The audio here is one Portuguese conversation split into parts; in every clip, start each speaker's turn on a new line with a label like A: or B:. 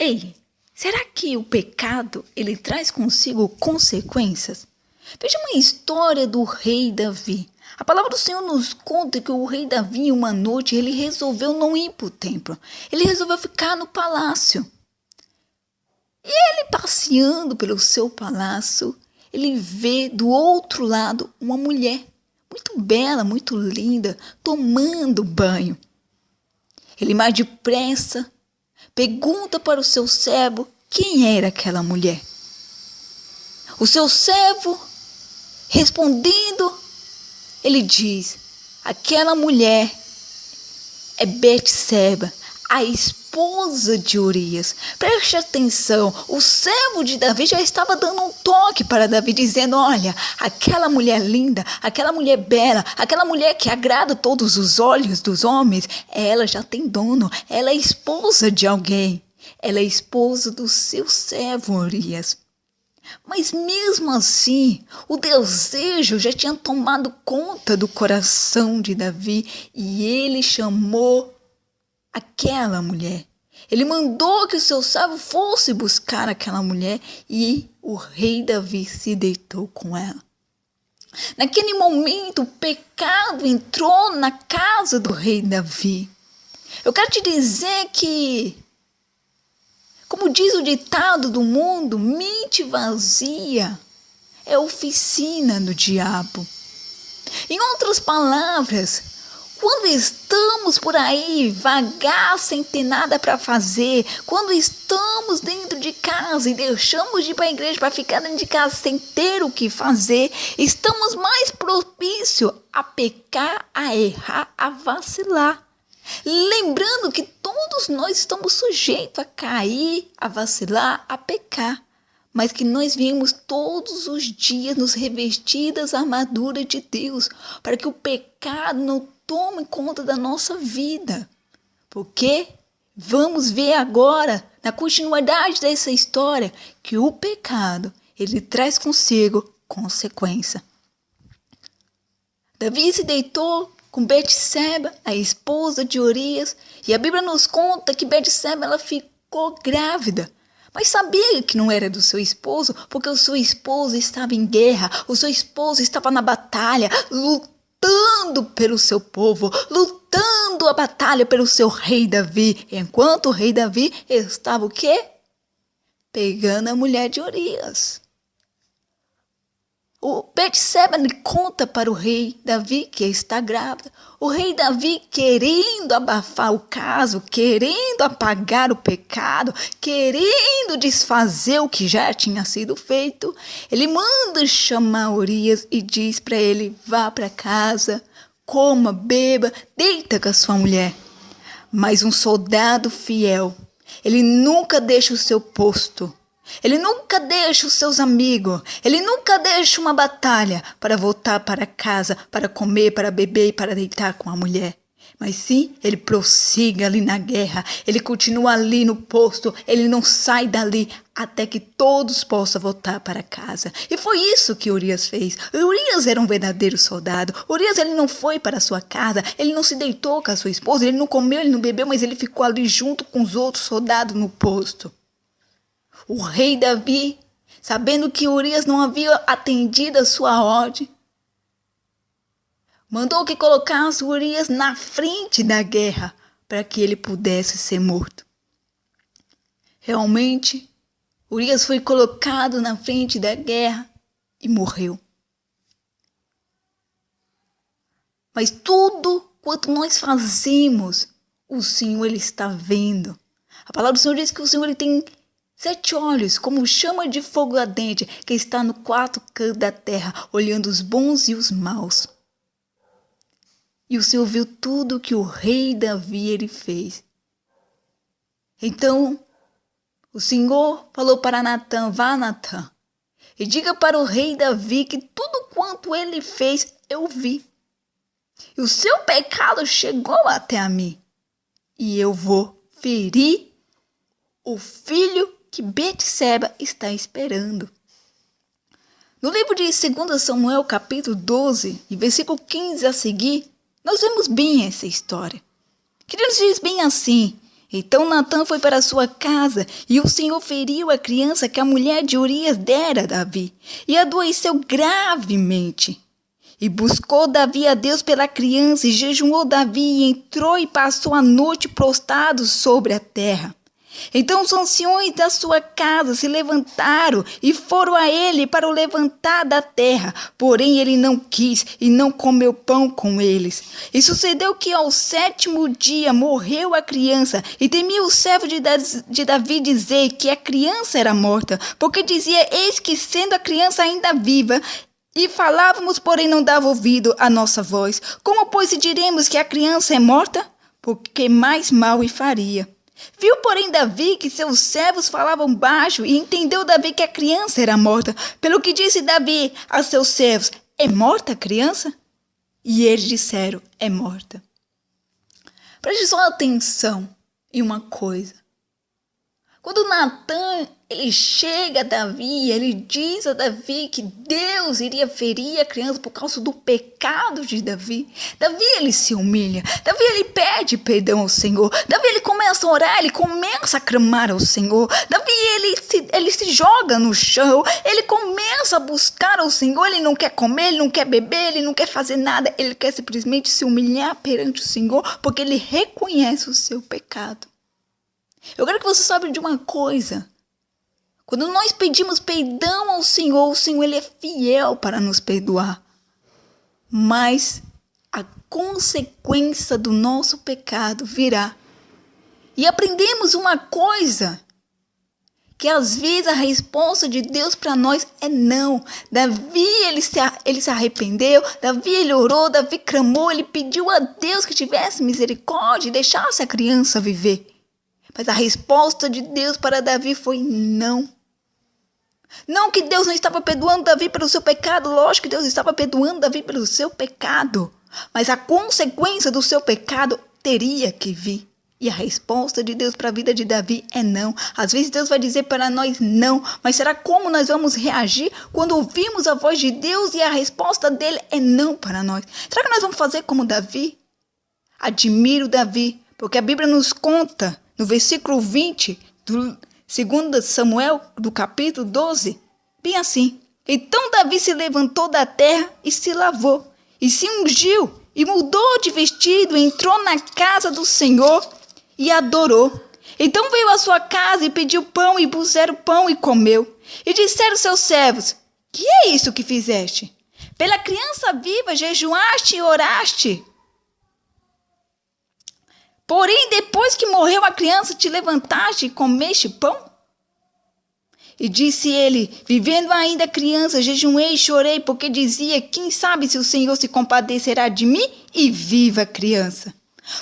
A: Ei, será que o pecado ele traz consigo consequências? Veja uma história do rei Davi. A palavra do Senhor nos conta que o rei Davi, uma noite, ele resolveu não ir para o templo. Ele resolveu ficar no palácio. E ele passeando pelo seu palácio, ele vê do outro lado uma mulher muito bela, muito linda, tomando banho. Ele mais depressa pergunta para o seu servo quem era aquela mulher. O seu servo, respondendo, ele diz: aquela mulher é Betseba, a esposa de Urias. Preste atenção, o servo de Davi já estava dando um toque para Davi, dizendo: olha, aquela mulher linda, aquela mulher bela, aquela mulher que agrada todos os olhos dos homens, ela já tem dono, ela é esposa de alguém, ela é esposa do seu servo Urias. Mas mesmo assim, o desejo já tinha tomado conta do coração de Davi e ele chamou aquela mulher. Ele mandou que o seu servo fosse buscar aquela mulher e o rei Davi se deitou com ela. Naquele momento, o pecado entrou na casa do rei Davi. Eu quero te dizer que, como diz o ditado do mundo, mente vazia é oficina do diabo. Em outras palavras, quando estamos por aí vagar sem ter nada para fazer, quando estamos dentro de casa e deixamos de ir para a igreja para ficar dentro de casa sem ter o que fazer, estamos mais propícios a pecar, a errar, a vacilar. Lembrando que todos nós estamos sujeitos a cair, a vacilar, a pecar, mas que nós viemos todos os dias nos revestir das armaduras de Deus, para que o pecado não tome conta da nossa vida. Porque vamos ver agora, na continuidade dessa história, que o pecado, ele traz consigo consequência. Davi se deitou com Betseba, a esposa de Urias, e a Bíblia nos conta que Betseba ela ficou grávida. Mas sabia que não era do seu esposo, porque o seu esposo estava em guerra, o seu esposo estava na batalha, lutando pelo seu povo, lutando a batalha pelo seu rei Davi, enquanto o rei Davi estava o quê? Pegando a mulher de Urias. O Betseba conta para o rei Davi que está grávida. O rei Davi, querendo abafar o caso, querendo apagar o pecado, querendo desfazer o que já tinha sido feito, ele manda chamar Urias e diz para ele: vá para casa, coma, beba, deita com a sua mulher. Mas um soldado fiel, ele nunca deixa o seu posto. Ele nunca deixa os seus amigos, ele nunca deixa uma batalha para voltar para casa, para comer, para beber e para deitar com a mulher. Mas sim, ele prossiga ali na guerra, ele continua ali no posto, ele não sai dali até que todos possam voltar para casa. E foi isso que Urias fez. Urias era um verdadeiro soldado. Urias ele não foi para a sua casa, ele não se deitou com a sua esposa, ele não comeu, ele não bebeu, mas ele ficou ali junto com os outros soldados no posto. O rei Davi, sabendo que Urias não havia atendido a sua ordem, mandou que colocasse Urias na frente da guerra para que ele pudesse ser morto. Realmente, Urias foi colocado na frente da guerra e morreu. Mas tudo quanto nós fazemos, o Senhor ele está vendo. A palavra do Senhor diz que o Senhor ele tem 7 olhos, como chama de fogo ardente, que está no 4 cantos da terra, olhando os bons e os maus. E o Senhor viu tudo que o rei Davi ele fez. Então, o Senhor falou para Natã: vá, Natã, e diga para o rei Davi que tudo quanto ele fez, eu vi. E o seu pecado chegou até a mim. E eu vou ferir o filho que Betseba está esperando. No livro de 2 Samuel, capítulo 12, e versículo 15 a seguir, nós vemos bem essa história. Que Deus diz bem assim: Então Natã foi para sua casa, e o Senhor feriu a criança que a mulher de Urias dera a Davi, e adoeceu gravemente. E buscou Davi a Deus pela criança, e jejuou Davi, e entrou e passou a noite prostrado sobre a terra. Então os anciões da sua casa se levantaram e foram a ele para o levantar da terra. Porém ele não quis e não comeu pão com eles. E sucedeu que ao 7º dia morreu a criança. E temia o servo de Davi dizer que a criança era morta, porque dizia: eis que sendo a criança ainda viva, e falávamos, porém não dava ouvido à nossa voz. Como, pois, diremos que a criança é morta? Porque mais mal lhe faria. Viu, porém, Davi que seus servos falavam baixo, e entendeu Davi que a criança era morta. Pelo que disse Davi a seus servos: é morta a criança? E eles disseram: é morta. Preste só atenção em uma coisa. Quando Natã ele chega a Davi, ele diz a Davi que Deus iria ferir a criança por causa do pecado de Davi. Davi ele se humilha, Davi ele pede perdão ao Senhor, Davi ele começa a orar, ele começa a clamar ao Senhor, Davi ele se joga no chão, ele começa a buscar ao Senhor, ele não quer comer, ele não quer beber, ele não quer fazer nada, ele quer simplesmente se humilhar perante o Senhor, porque ele reconhece o seu pecado. Eu quero que você saiba de uma coisa. Quando nós pedimos perdão ao Senhor, o Senhor ele é fiel para nos perdoar. Mas a consequência do nosso pecado virá. E aprendemos uma coisa, que às vezes a resposta de Deus para nós é não. Davi ele se arrependeu, Davi ele orou, Davi clamou, ele pediu a Deus que tivesse misericórdia e deixasse a criança viver. Mas a resposta de Deus para Davi foi não. Não que Deus não estava perdoando Davi pelo seu pecado, lógico que Deus estava perdoando Davi pelo seu pecado. Mas a consequência do seu pecado teria que vir. E a resposta de Deus para a vida de Davi é não. Às vezes Deus vai dizer para nós não, mas será como nós vamos reagir quando ouvimos a voz de Deus e a resposta dele é não para nós? Será que nós vamos fazer como Davi? Admiro Davi, porque a Bíblia nos conta no versículo 20 do 2 Samuel, do capítulo 12, bem assim. Então Davi se levantou da terra e se lavou, e se ungiu, e mudou de vestido, entrou na casa do Senhor e adorou. Então veio à sua casa e pediu pão, e puseram pão e comeu. E disseram seus servos: que é isso que fizeste? Pela criança viva jejuaste e oraste. Porém, depois que morreu a criança, te levantaste e comeste pão? E disse ele: vivendo ainda a criança, jejuei e chorei, porque dizia: quem sabe se o Senhor se compadecerá de mim? E viva a criança.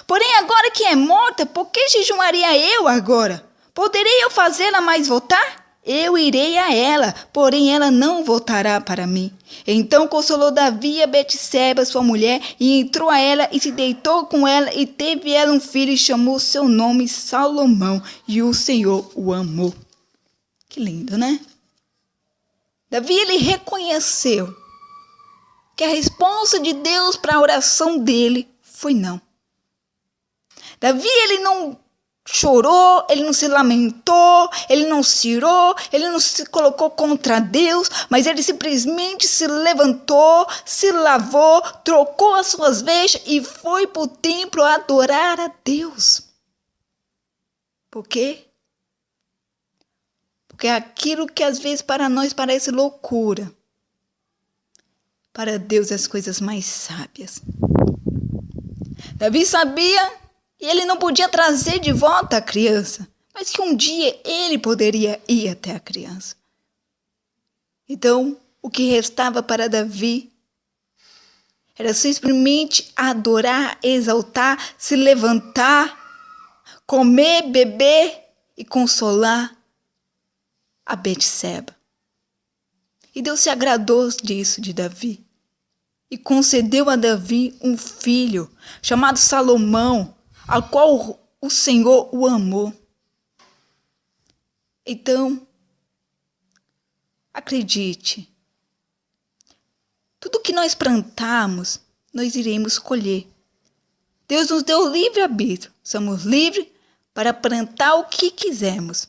A: Porém, agora que é morta, por que jejuaria eu agora? Poderei eu fazê-la mais voltar? Eu irei a ela, porém ela não voltará para mim. Então consolou Davi a Betseba, sua mulher, e entrou a ela e se deitou com ela, e teve ela um filho e chamou seu nome Salomão, e o Senhor o amou. Que lindo, né? Davi ele reconheceu que a resposta de Deus para a oração dele foi não. Davi ele não chorou, ele não se lamentou, ele não se irou, ele não se colocou contra Deus, mas ele simplesmente se levantou, se lavou, trocou as suas vestes e foi para o templo adorar a Deus. Por quê? Porque aquilo que às vezes para nós parece loucura, para Deus é as coisas mais sábias. Davi sabia e ele não podia trazer de volta a criança, mas que um dia ele poderia ir até a criança. Então, o que restava para Davi era simplesmente adorar, exaltar, se levantar, comer, beber e consolar a Betseba. E Deus se agradou disso de Davi e concedeu a Davi um filho chamado Salomão, a qual o Senhor o amou. Então, acredite, tudo que nós plantarmos, nós iremos colher. Deus nos deu livre-arbítrio, somos livres para plantar o que quisermos.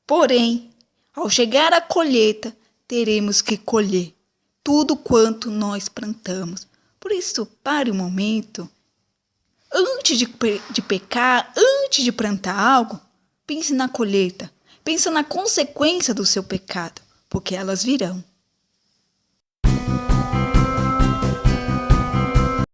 A: Porém, ao chegar à colheita, teremos que colher tudo quanto nós plantamos. Por isso, pare um momento. Antes de pecar, antes de plantar algo, pense na colheita. Pense na consequência do seu pecado, porque elas virão.